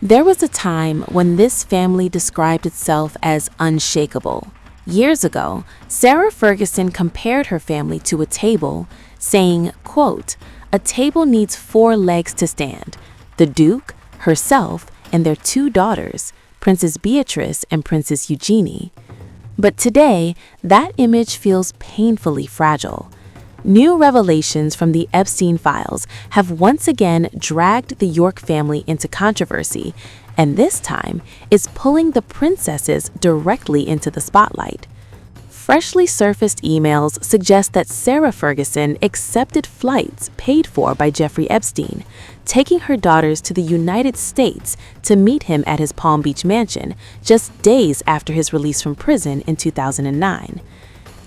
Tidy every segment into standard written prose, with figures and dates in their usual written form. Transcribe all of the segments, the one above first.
There was a time when this family described itself as unshakable. Years ago, Sarah Ferguson compared her family to a table, saying, quote, "A table needs 4 legs to stand: the Duke, herself, and their 2 daughters, Princess Beatrice and Princess Eugenie." But today, that image feels painfully fragile. New revelations from the Epstein files have once again dragged the York family into controversy, and this time is pulling the princesses directly into the spotlight. Freshly surfaced emails suggest that Sarah Ferguson accepted flights paid for by Jeffrey Epstein, taking her daughters to the United States to meet him at his Palm Beach mansion just days after his release from prison in 2009.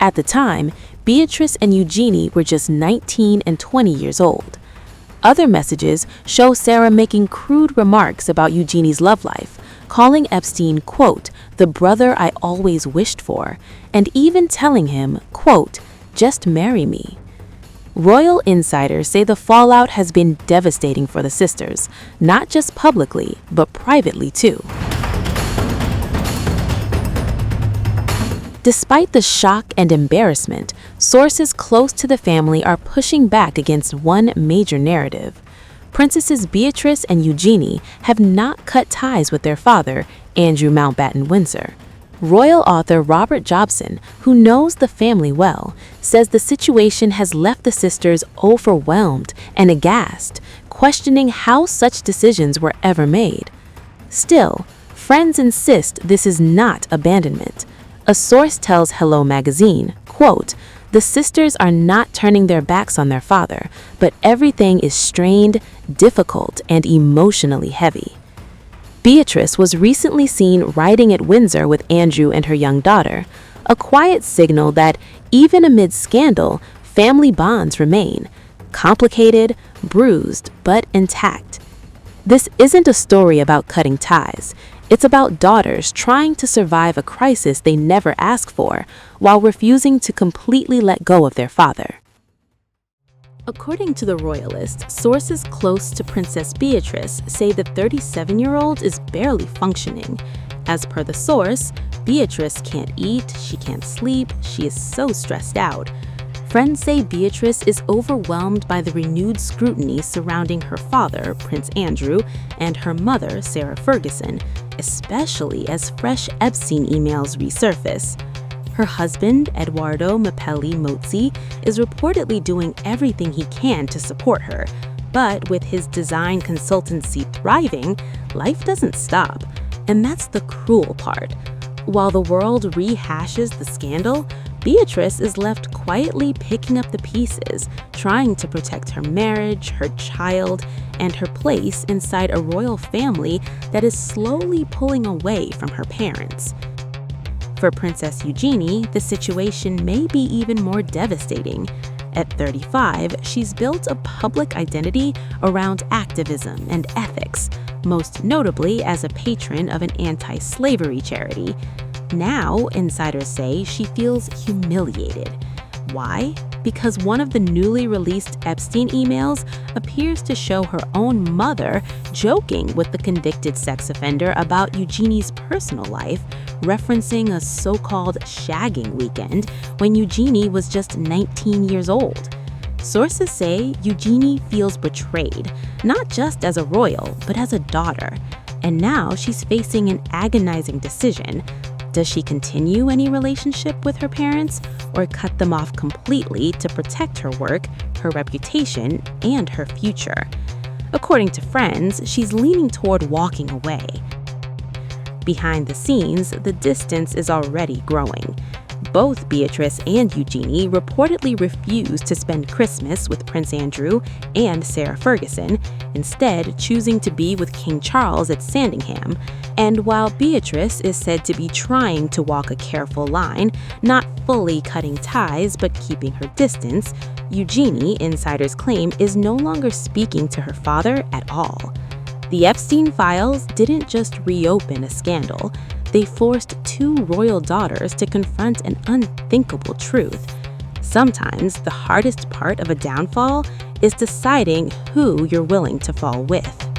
At the time, Beatrice and Eugenie were just 19 and 20 years old. Other messages show Sarah making crude remarks about Eugenie's love life, calling Epstein, quote, "the brother I always wished for," and even telling him, quote, "just marry me." Royal insiders say the fallout has been devastating for the sisters, not just publicly, but privately too. Despite the shock and embarrassment, sources close to the family are pushing back against one major narrative. Princesses Beatrice and Eugenie have not cut ties with their father, Andrew Mountbatten Windsor. Royal author Robert Jobson, who knows the family well, says the situation has left the sisters overwhelmed and aghast, questioning how such decisions were ever made. Still, friends insist this is not abandonment. A source tells Hello Magazine, quote, "The sisters are not turning their backs on their father, but everything is strained, difficult, and emotionally heavy." Beatrice was recently seen riding at Windsor with Andrew and her young daughter, a quiet signal that, even amid scandal, family bonds remain, complicated, bruised, but intact. This isn't a story about cutting ties. It's about daughters trying to survive a crisis they never asked for, while refusing to completely let go of their father. According to the Royalist, sources close to Princess Beatrice say the 37-year-old is barely functioning. As per the source, Beatrice can't eat, she can't sleep, she is so stressed out. Friends say Beatrice is overwhelmed by the renewed scrutiny surrounding her father, Prince Andrew, and her mother, Sarah Ferguson, especially as fresh Epstein emails resurface. Her husband, Edoardo Mapelli Mozzi, is reportedly doing everything he can to support her, but with his design consultancy thriving, life doesn't stop. And that's the cruel part. While the world rehashes the scandal, Beatrice is left quietly picking up the pieces, trying to protect her marriage, her child, and her place inside a royal family that is slowly pulling away from her parents. For Princess Eugenie, the situation may be even more devastating. At 35, she's built a public identity around activism and ethics, most notably as a patron of an anti-slavery charity. Now, insiders say she feels humiliated. Why? Because one of the newly released Epstein emails appears to show her own mother joking with the convicted sex offender about Eugenie's personal life, referencing a so-called shagging weekend when Eugenie was just 19 years old. Sources say Eugenie feels betrayed, not just as a royal, but as a daughter. And now she's facing an agonizing decision. Does she continue any relationship with her parents or cut them off completely to protect her work, her reputation, and her future? According to friends, she's leaning toward walking away. Behind the scenes, the distance is already growing. Both Beatrice and Eugenie reportedly refused to spend Christmas with Prince Andrew and Sarah Ferguson, instead choosing to be with King Charles at Sandringham. And while Beatrice is said to be trying to walk a careful line, not fully cutting ties but keeping her distance, Eugenie, insiders claim, is no longer speaking to her father at all. The Epstein files didn't just reopen a scandal. They forced 2 royal daughters to confront an unthinkable truth. Sometimes the hardest part of a downfall is deciding who you're willing to fall with.